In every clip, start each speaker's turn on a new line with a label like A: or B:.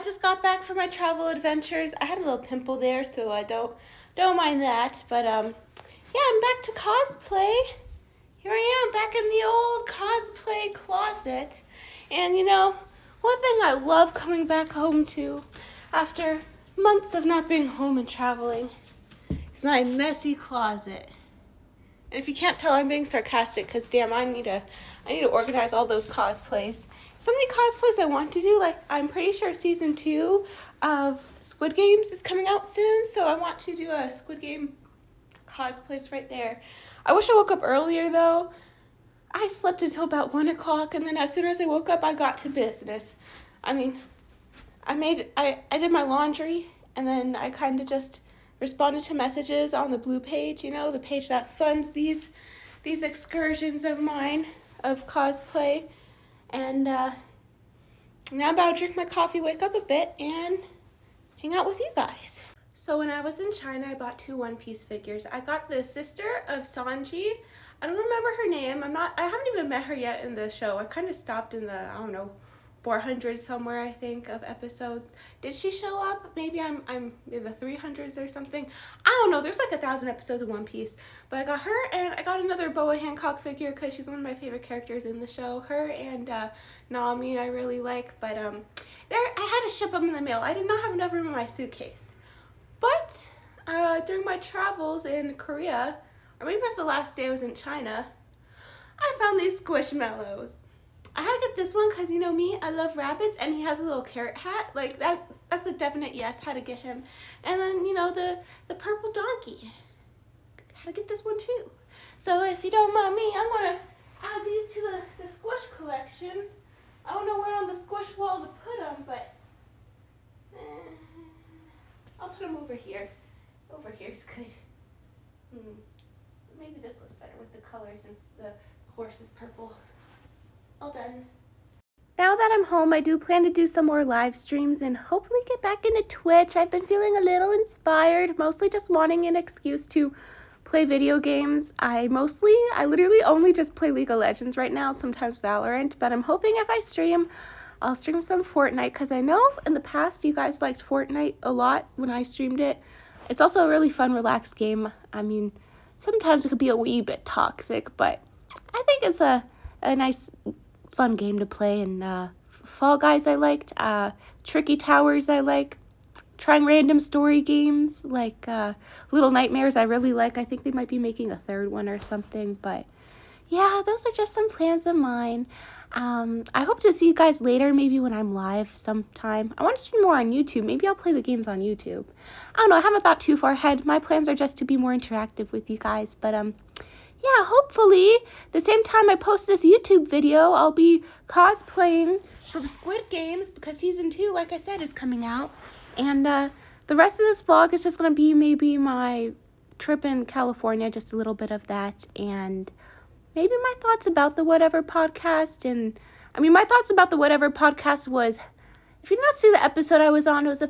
A: I just got back from my travel adventures. I had a little pimple there, so I don't mind that. But yeah, I'm back to cosplay. Here I am, back in the old cosplay closet. And one thing I love coming back home to after months of not being home and traveling is my messy closet. And if you can't tell, I'm being sarcastic because damn, I need to organize all those cosplays. So many cosplays I want to do. Like, I'm pretty sure season 2 of Squid Games is coming out soon, so I want to do a Squid Game cosplays right there. I wish I woke up earlier though. I slept until about 1 o'clock, and then as soon as I woke up, I got to business. I mean, I did my laundry, and then I kind of just responded to messages on the blue page, the page that funds these excursions of mine of cosplay. And now I'm about to drink my coffee, wake up a bit, and hang out with you guys. So when I was in China, I bought 2 One Piece figures. I got the sister of Sanji. I don't remember her name. I haven't even met her yet in the show. I kind of stopped in the, 400 somewhere, I think, of episodes. Did she show up? Maybe I'm in the 300s or something. I don't know. There's like 1,000 episodes of One Piece. But I got her, and I got another Boa Hancock figure because she's one of my favorite characters in the show. Her and Nami I really like. But I had to ship them in the mail. I did not have enough room in my suitcase. But during my travels in Korea, or maybe it was the last day I was in China, I found these Squishmallows. I had to get this one because, me, I love rabbits, and he has a little carrot hat. Like, that's a definite yes, had to get him. And then, the purple donkey. Had to get this one, too. So, if you don't mind me, I'm going to add these to the squish collection. I don't know where on the squish wall to put them, but I'll put them over here. Over here's good. Maybe this looks better with the color since the horse is purple. All done. Now that I'm home, I do plan to do some more live streams and hopefully get back into Twitch. I've been feeling a little inspired, mostly just wanting an excuse to play video games. I literally only just play League of Legends right now, sometimes Valorant, but I'm hoping if I stream, I'll stream some Fortnite because I know in the past you guys liked Fortnite a lot when I streamed it. It's also a really fun, relaxed game. I mean, sometimes it could be a wee bit toxic, but I think it's a nice, fun game to play. And Fall Guys I liked, Tricky Towers I like, trying random story games like Little Nightmares I really like. I think they might be making a 3rd one or something, but yeah, those are just some plans of mine. I hope to see you guys later, maybe when I'm live sometime. I want to stream more on YouTube. Maybe I'll play the games on YouTube. I don't know, I haven't thought too far ahead. My plans are just to be more interactive with you guys, but yeah, hopefully the same time I post this YouTube video, I'll be cosplaying from Squid Games because season 2, like I said, is coming out. And the rest of this vlog is just going to be maybe my trip in California, just a little bit of that, and maybe my thoughts about the Whatever podcast. And my thoughts about the Whatever podcast was, if you did not see the episode I was on, it was a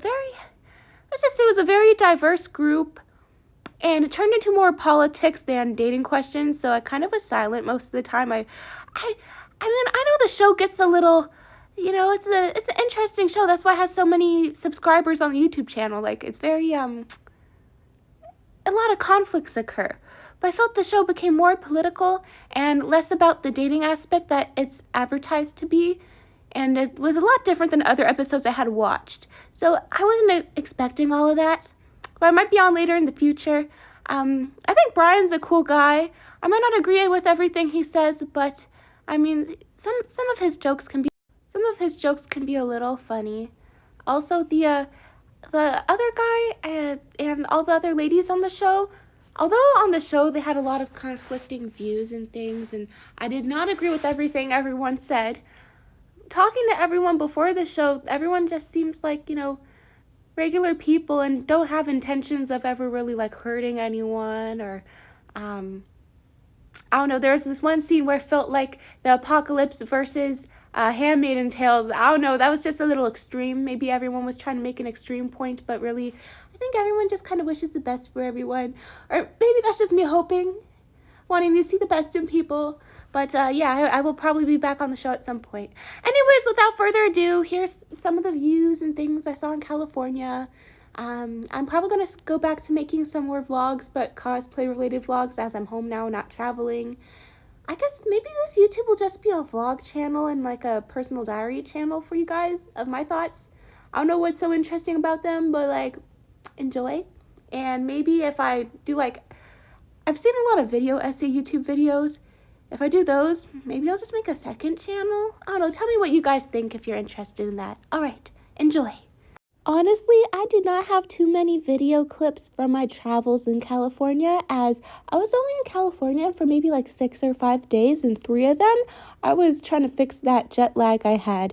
A: very diverse group. And it turned into more politics than dating questions, so I kind of was silent most of the time. I know the show gets a little, it's an interesting show. That's why it has so many subscribers on the YouTube channel. Like, it's very, a lot of conflicts occur. But I felt the show became more political and less about the dating aspect that it's advertised to be. And it was a lot different than other episodes I had watched. So I wasn't expecting all of that. But I might be on later in the future. I think Brian's a cool guy. I might not agree with everything he says, but some of his jokes can be a little funny. Also, the other guy and all the other ladies on the show, although on the show they had a lot of conflicting views and things, and I did not agree with everything everyone said. Talking to everyone before the show, everyone just seems like, regular people and don't have intentions of ever really hurting anyone, or I don't know, there was this one scene where it felt like the apocalypse versus Handmaiden Tales. I don't know, that was just a little extreme. Maybe everyone was trying to make an extreme point, but really I think everyone just kind of wishes the best for everyone, or maybe that's just me hoping, wanting to see the best in people. But yeah, I will probably be back on the show at some point. Anyways, without further ado, here's some of the views and things I saw in California. I'm probably going to go back to making some more vlogs, but cosplay-related vlogs as I'm home now, not traveling. I guess maybe this YouTube will just be a vlog channel and like a personal diary channel for you guys of my thoughts. I don't know what's so interesting about them, but like, enjoy. And maybe if I do like, I've seen a lot of video essay YouTube videos. If I do those, maybe I'll just make a second channel. I don't know, tell me what you guys think if you're interested in that. All right, enjoy. Honestly, I did not have too many video clips from my travels in California, as I was only in California for maybe like 6 or 5 days, and 3 of them, I was trying to fix that jet lag I had.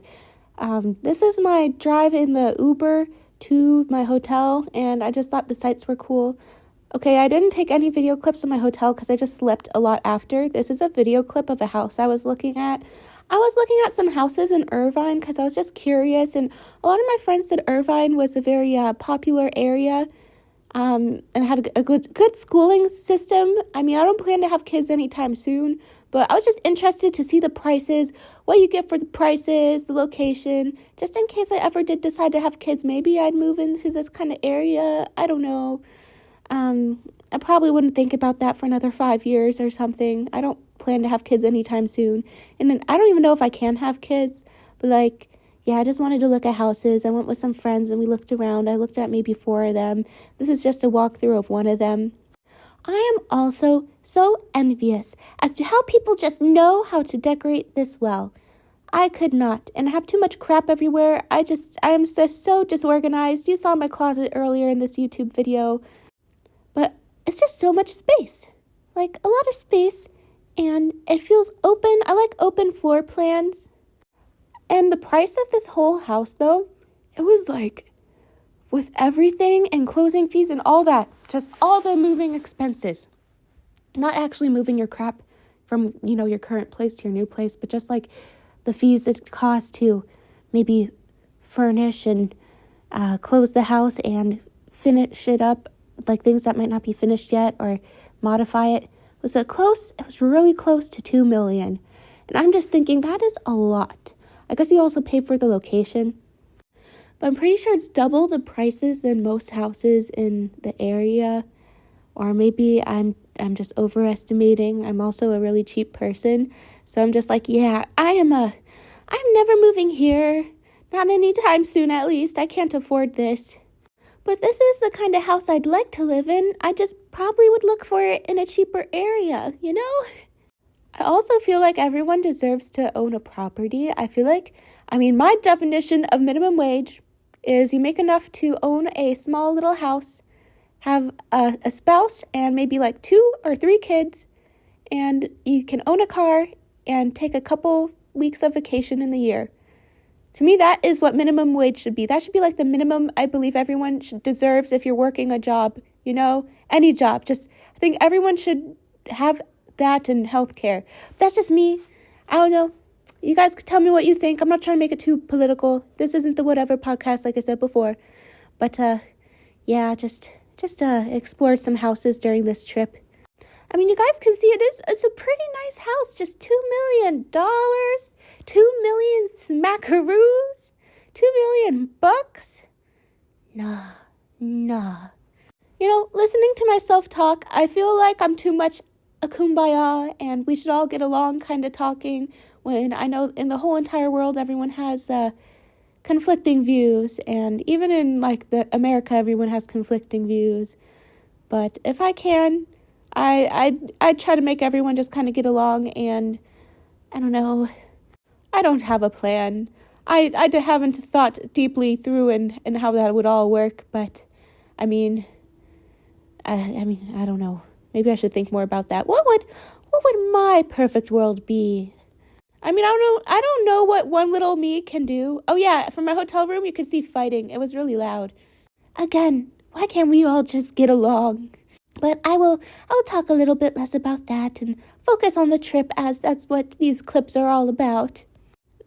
A: This is my drive in the Uber to my hotel, and I just thought the sights were cool. Okay, I didn't take any video clips of my hotel because I just slept a lot after. This is a video clip of a house I was looking at. I was looking at some houses in Irvine because I was just curious, and a lot of my friends said Irvine was a very popular area and had a good schooling system. I mean, I don't plan to have kids anytime soon, but I was just interested to see the prices, what you get for the prices, the location, just in case I ever did decide to have kids. Maybe I'd move into this kind of area. I don't know. I probably wouldn't think about that for another 5 years or something. I don't plan to have kids anytime soon. And then I don't even know if I can have kids. But like, yeah, I just wanted to look at houses. I went with some friends and we looked around. I looked at maybe 4 of them. This is just a walkthrough of one of them. I am also so envious as to how people just know how to decorate this well. I could not, and I have too much crap everywhere. I am so disorganized. You saw my closet earlier in this YouTube video. But it's just so much space, like a lot of space, and it feels open. I like open floor plans. And the price of this whole house, though, it was like, with everything and closing fees and all that, just all the moving expenses. Not actually moving your crap from, your current place to your new place, but just like the fees it costs to maybe furnish and close the house and finish it up, like things that might not be finished yet, or modify it. It was really close to $2 million. And I'm just thinking that is a lot. I guess you also pay for the location. But I'm pretty sure it's double the prices than most houses in the area. Or maybe I'm just overestimating. I'm also a really cheap person. So I'm just like, yeah, I'm never moving here. Not anytime soon, at least. I can't afford this. But this is the kind of house I'd like to live in. I just probably would look for it in a cheaper area, I also feel like everyone deserves to own a property. My definition of minimum wage is you make enough to own a small little house, have a spouse and maybe like 2 or 3 kids, and you can own a car and take a couple weeks of vacation in the year. To me, that is what minimum wage should be. That should be like the minimum I believe everyone deserves if you're working a job, any job. I think everyone should have that in healthcare. That's just me. I don't know. You guys can tell me what you think. I'm not trying to make it too political. This isn't the whatever podcast, like I said before. But, yeah, just explored some houses during this trip. You guys can see it's a pretty nice house. Just $2 million, 2 million smackaroos, 2 million bucks. Nah. Listening to myself talk, I feel like I'm too much a kumbaya and we should all get along kind of talking, when I know in the whole entire world everyone has conflicting views, and even in like the America everyone has conflicting views. But if I can, I try to make everyone just kind of get along, and I don't know. I don't have a plan. I haven't thought deeply through and how that would all work, but I don't know. Maybe I should think more about that. What would my perfect world be? I don't know what one little me can do. Oh yeah, from my hotel room you could see fighting. It was really loud. Again, why can't we all just get along? But I'll talk a little bit less about that and focus on the trip, as that's what these clips are all about.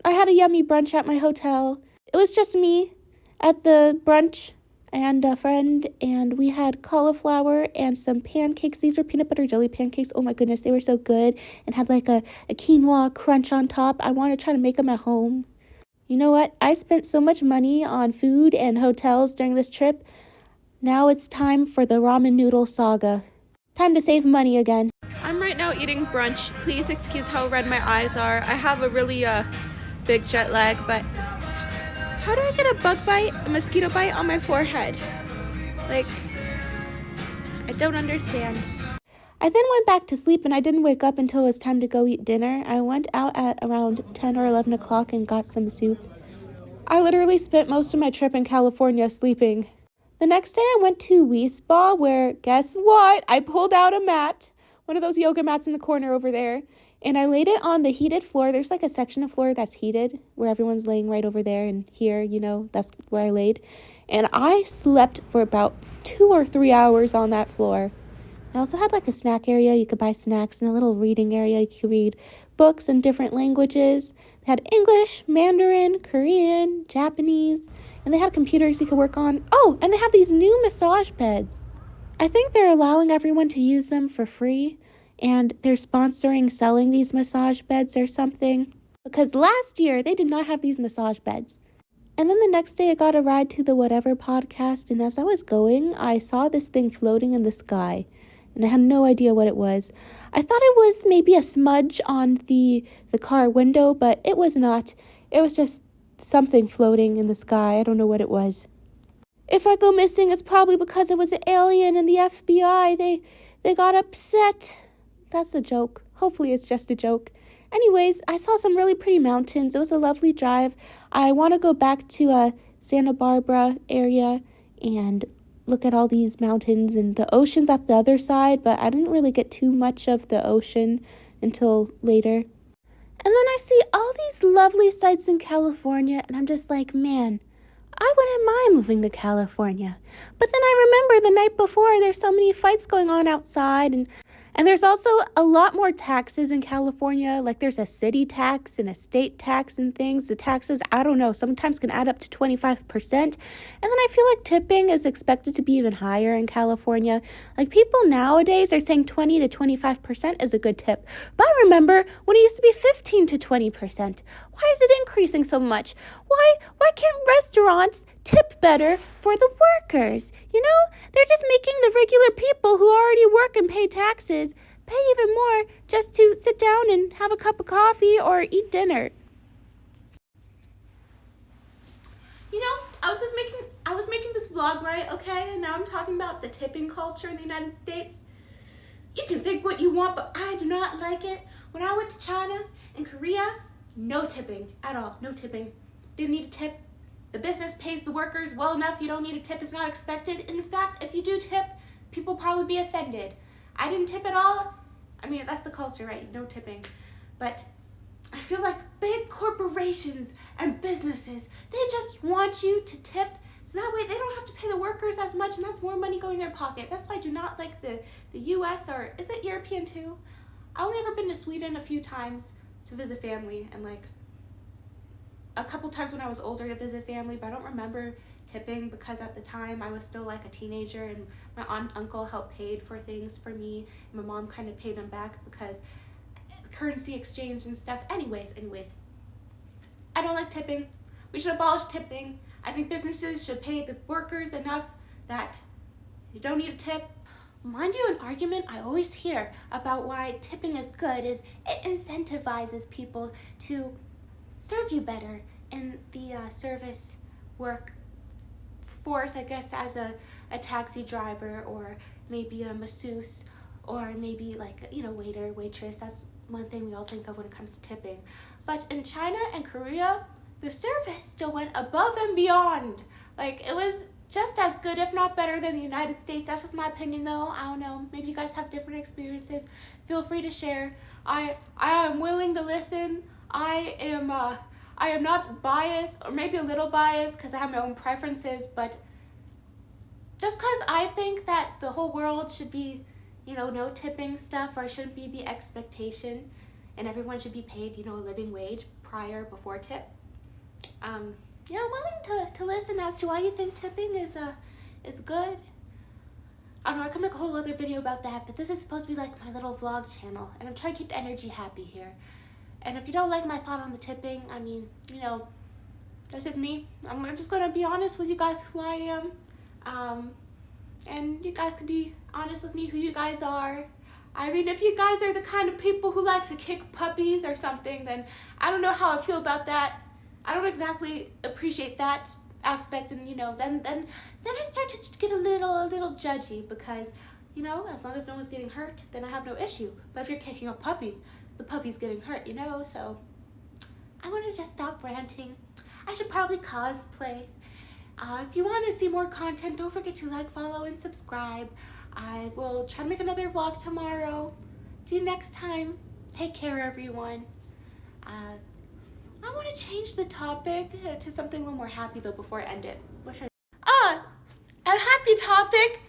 A: I had a yummy brunch at my hotel. It was just me at the brunch. and a friend, and we had cauliflower and some pancakes. These were peanut butter jelly pancakes. Oh my goodness, they were so good, and had like a quinoa crunch on top. I want to try to make them at home. You know what? I spent so much money on food and hotels during this trip. Now it's time for the ramen noodle saga. Time to save money again. I'm right now eating brunch. Please excuse how red my eyes are. I have a really big jet lag, but how do I get a bug bite, a mosquito bite on my forehead? Like, I don't understand. I then went back to sleep, and I didn't wake up until it was time to go eat dinner. I went out at around 10 or 11 o'clock and got some soup. I literally spent most of my trip in California sleeping. The next day I went to Wii Spa, where, guess what? I pulled out a mat, one of those yoga mats in the corner over there, and I laid it on the heated floor. There's like a section of floor that's heated, where everyone's laying right over there, and here, that's where I laid. And I slept for about 2 or 3 hours on that floor. I also had like a snack area. You could buy snacks, and a little reading area. You could read books in different languages. They had English, Mandarin, Korean, Japanese, and they had computers you could work on. Oh, and they have these new massage beds. I think they're allowing everyone to use them for free, and they're sponsoring selling these massage beds or something. Because last year, they did not have these massage beds. And then the next day, I got a ride to the Whatever podcast, and as I was going, I saw this thing floating in the sky, and I had no idea what it was. I thought it was maybe a smudge on the car window, but it was not. It was just something floating in the sky. I don't know what it was. If I go missing, it's probably because it was an alien and the FBI. They got upset. That's a joke. Hopefully it's just a joke. Anyways, I saw some really pretty mountains. It was a lovely drive. I want to go back to Santa Barbara area and look at all these mountains, and the ocean's at the other side, but I didn't really get too much of the ocean until later. And then I see all these lovely sights in California, and I'm just like, man, I wouldn't mind moving to California. But then I remember the night before, there's so many fights going on outside, and there's also a lot more taxes in California. Like there's a city tax and a state tax and things. The taxes, I don't know, sometimes can add up to 25%. And then I feel like tipping is expected to be even higher in California. Like people nowadays are saying 20 to 25% is a good tip. But I remember when it used to be 15 to 20%. Why is it increasing so much? Why can't restaurants tip better for the workers? They're just making the regular people who already work and pay taxes pay even more just to sit down and have a cup of coffee or eat dinner. I was making this vlog, right? Okay, and now I'm talking about the tipping culture in the United States. You can think what you want, but I do not like it. When I went to China and Korea, no tipping at all. No tipping. Didn't need a tip. The business pays the workers well enough. You don't need a tip. It's not expected. In fact, if you do tip, people probably be offended. I didn't tip at all. I mean, that's the culture, right? No tipping. But I feel like big corporations and businesses, they just want you to tip so that way they don't have to pay the workers as much, and that's more money going in their pocket. That's why I do not like the US, or is it European too? I only ever been to Sweden a few times to visit family, and like a couple times when I was older to visit family, but I don't remember tipping because at the time I was still like a teenager, and my aunt and uncle helped paid for things for me, and my mom kind of paid them back because currency exchange and stuff. Anyways, I don't like tipping. We should abolish tipping. I think businesses should pay the workers enough that you don't need a tip. Mind you, an argument I always hear about why tipping is good is it incentivizes people to serve you better in the service workforce, I guess, as a taxi driver, or maybe a masseuse, or maybe like, waiter, waitress. That's one thing we all think of when it comes to tipping. But in China and Korea, the service still went above and beyond. Like, it was just as good, if not better, than the United States. That's just my opinion, though. I don't know. Maybe you guys have different experiences. Feel free to share. I am willing to listen. I am not biased, or maybe a little biased because I have my own preferences, but just because I think that the whole world should be, no tipping stuff, or shouldn't be the expectation, and everyone should be paid, a living wage before tip. I'm willing to listen as to why you think tipping is is good. I don't know, I could make a whole other video about that, but this is supposed to be like my little vlog channel, and I'm trying to keep the energy happy here. And if you don't like my thought on the tipping, I mean, you know, that's just me. I'm just gonna be honest with you guys who I am. And you guys can be honest with me who you guys are. I mean, if you guys are the kind of people who like to kick puppies or something, then I don't know how I feel about that. I don't exactly appreciate that aspect, and you know, then I start to get a little judgy, because you know, as long as no one's getting hurt, then I have no issue. But if you're kicking a puppy, the puppy's getting hurt, you know. So I want to just stop ranting. I should probably cosplay. If you want to see more content, don't forget to like, follow, and subscribe. I will try to make another vlog tomorrow. See you next time. Take care, everyone. I want to change the topic to something a little more happy though before I end it. What should I? A happy topic.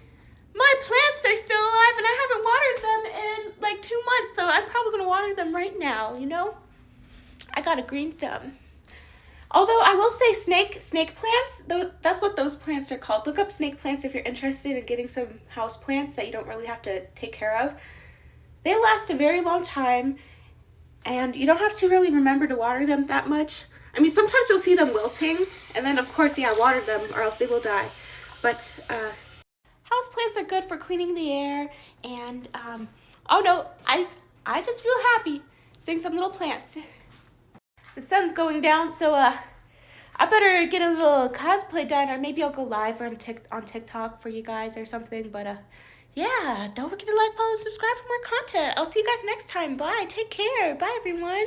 A: My plants are still alive and I haven't watered them in like 2 months, so I'm probably gonna water them right now, you know? I got a green thumb. Although I will say snake plants, that's what those plants are called. Look up snake plants if you're interested in getting some house plants that you don't really have to take care of. They last a very long time, and you don't have to really remember to water them that much. I mean, sometimes you'll see them wilting, and then of course, yeah, water them or else they will die. But house plants are good for cleaning the air, and oh no, I just feel happy seeing some little plants. The sun's going down, so I better get a little cosplay done, or maybe I'll go live on TikTok for you guys or something. But yeah, don't forget to like, follow, and subscribe for more content. I'll see you guys next time. Bye. Take care. Bye, everyone.